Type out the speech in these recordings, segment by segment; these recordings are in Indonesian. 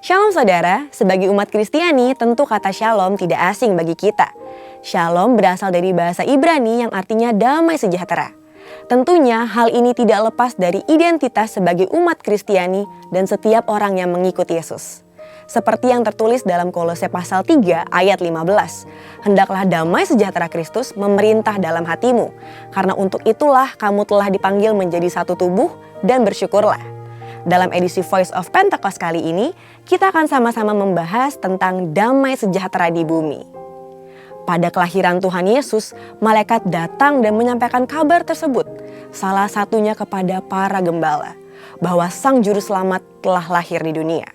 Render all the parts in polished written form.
Shalom saudara, sebagai umat Kristiani tentu kata shalom tidak asing bagi kita. Shalom berasal dari bahasa Ibrani yang artinya damai sejahtera. Tentunya hal ini tidak lepas dari identitas sebagai umat Kristiani dan setiap orang yang mengikuti Yesus. Seperti yang tertulis dalam Kolose pasal 3 ayat 15. Hendaklah damai sejahtera Kristus memerintah dalam hatimu, karena untuk itulah kamu telah dipanggil menjadi satu tubuh dan bersyukurlah. Dalam edisi Voice of Pentecost kali ini, kita akan sama-sama membahas tentang damai sejahtera di bumi. Pada kelahiran Tuhan Yesus, malaikat datang dan menyampaikan kabar tersebut, salah satunya kepada para gembala, bahwa Sang Juru Selamat telah lahir di dunia.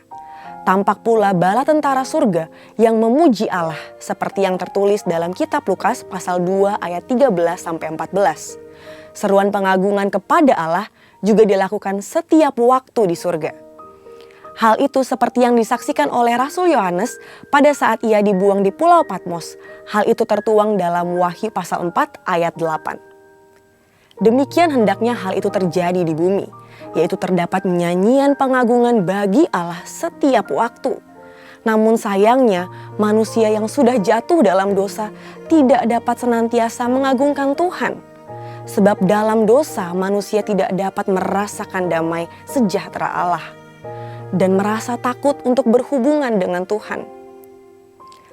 Tampak pula bala tentara surga yang memuji Allah seperti yang tertulis dalam kitab Lukas pasal 2 ayat 13-14. Seruan pengagungan kepada Allah juga dilakukan setiap waktu di surga. Hal itu seperti yang disaksikan oleh Rasul Yohanes pada saat ia dibuang di Pulau Patmos. Hal itu tertuang dalam Wahyu pasal 4 ayat 8. Demikian hendaknya hal itu terjadi di bumi, yaitu terdapat nyanyian pengagungan bagi Allah setiap waktu. Namun sayangnya manusia yang sudah jatuh dalam dosa tidak dapat senantiasa mengagungkan Tuhan. Sebab dalam dosa manusia tidak dapat merasakan damai sejahtera Allah dan merasa takut untuk berhubungan dengan Tuhan.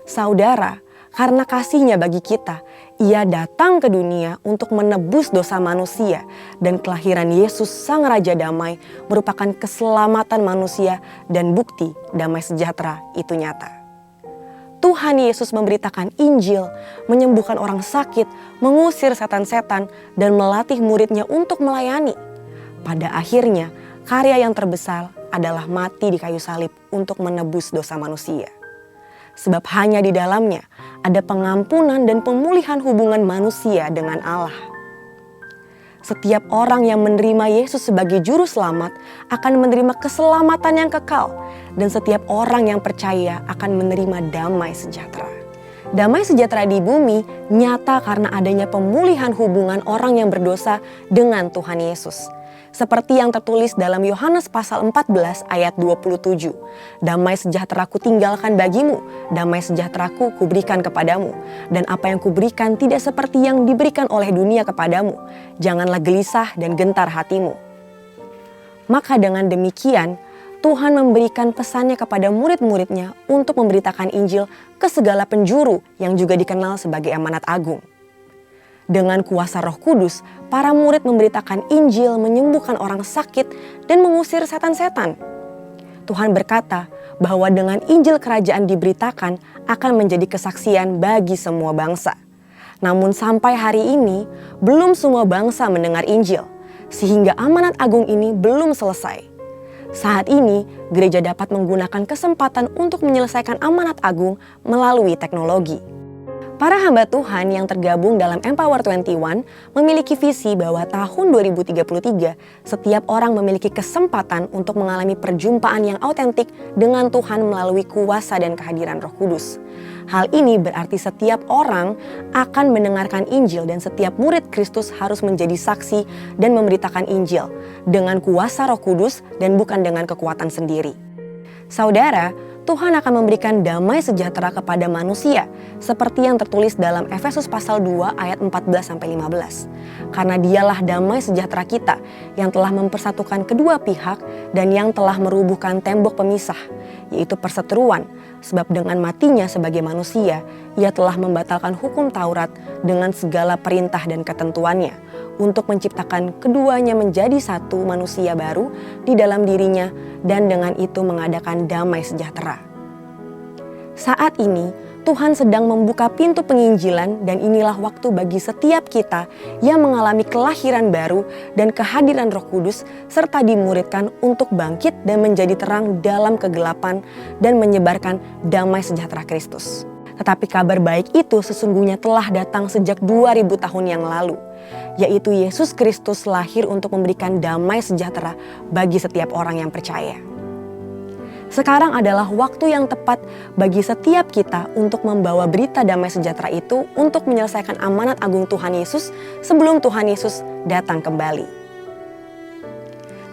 Saudara, karena kasih-Nya bagi kita, Ia datang ke dunia untuk menebus dosa manusia, dan kelahiran Yesus Sang Raja Damai merupakan keselamatan manusia dan bukti damai sejahtera itu nyata. Tuhan Yesus memberitakan Injil, menyembuhkan orang sakit, mengusir setan-setan, dan melatih murid-Nya untuk melayani. Pada akhirnya, karya yang terbesar adalah mati di kayu salib untuk menebus dosa manusia. Sebab hanya di dalamnya ada pengampunan dan pemulihan hubungan manusia dengan Allah. Setiap orang yang menerima Yesus sebagai Juru Selamat akan menerima keselamatan yang kekal, dan setiap orang yang percaya akan menerima damai sejahtera. Damai sejahtera di bumi nyata karena adanya pemulihan hubungan orang yang berdosa dengan Tuhan Yesus. Seperti yang tertulis dalam Yohanes pasal 14 ayat 27. Damai sejahteraku tinggalkan bagimu, damai sejahteraku kuberikan kepadamu. Dan apa yang kuberikan tidak seperti yang diberikan oleh dunia kepadamu. Janganlah gelisah dan gentar hatimu. Maka dengan demikian, Tuhan memberikan pesannya kepada murid-murid-Nya untuk memberitakan Injil ke segala penjuru yang juga dikenal sebagai amanat agung. Dengan kuasa Roh Kudus, para murid memberitakan Injil, menyembuhkan orang sakit, dan mengusir setan-setan. Tuhan berkata bahwa dengan Injil kerajaan diberitakan akan menjadi kesaksian bagi semua bangsa. Namun sampai hari ini, belum semua bangsa mendengar Injil, sehingga amanat agung ini belum selesai. Saat ini, gereja dapat menggunakan kesempatan untuk menyelesaikan amanat agung melalui teknologi. Para hamba Tuhan yang tergabung dalam Empower 21 memiliki visi bahwa tahun 2033 setiap orang memiliki kesempatan untuk mengalami perjumpaan yang autentik dengan Tuhan melalui kuasa dan kehadiran Roh Kudus. Hal ini berarti setiap orang akan mendengarkan Injil dan setiap murid Kristus harus menjadi saksi dan memberitakan Injil dengan kuasa Roh Kudus dan bukan dengan kekuatan sendiri. Saudara, Tuhan akan memberikan damai sejahtera kepada manusia seperti yang tertulis dalam Efesus pasal 2 ayat 14-15. Karena Dialah damai sejahtera kita yang telah mempersatukan kedua pihak dan yang telah merubuhkan tembok pemisah, yaitu perseteruan, sebab dengan matinya sebagai manusia, Ia telah membatalkan hukum Taurat dengan segala perintah dan ketentuannya untuk menciptakan keduanya menjadi satu manusia baru di dalam dirinya dan dengan itu mengadakan damai sejahtera. Saat ini Tuhan sedang membuka pintu penginjilan dan inilah waktu bagi setiap kita yang mengalami kelahiran baru dan kehadiran Roh Kudus serta dimuridkan untuk bangkit dan menjadi terang dalam kegelapan dan menyebarkan damai sejahtera Kristus. Tetapi kabar baik itu sesungguhnya telah datang sejak 2000 tahun yang lalu, yaitu Yesus Kristus lahir untuk memberikan damai sejahtera bagi setiap orang yang percaya. Sekarang adalah waktu yang tepat bagi setiap kita untuk membawa berita damai sejahtera itu untuk menyelesaikan amanat agung Tuhan Yesus sebelum Tuhan Yesus datang kembali.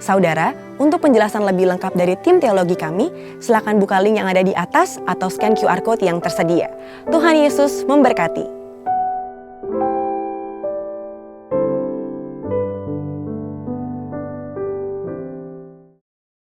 Saudara, Untuk penjelasan lebih lengkap dari tim teologi kami, silakan buka link yang ada di atas atau scan QR Code yang tersedia. Tuhan Yesus memberkati.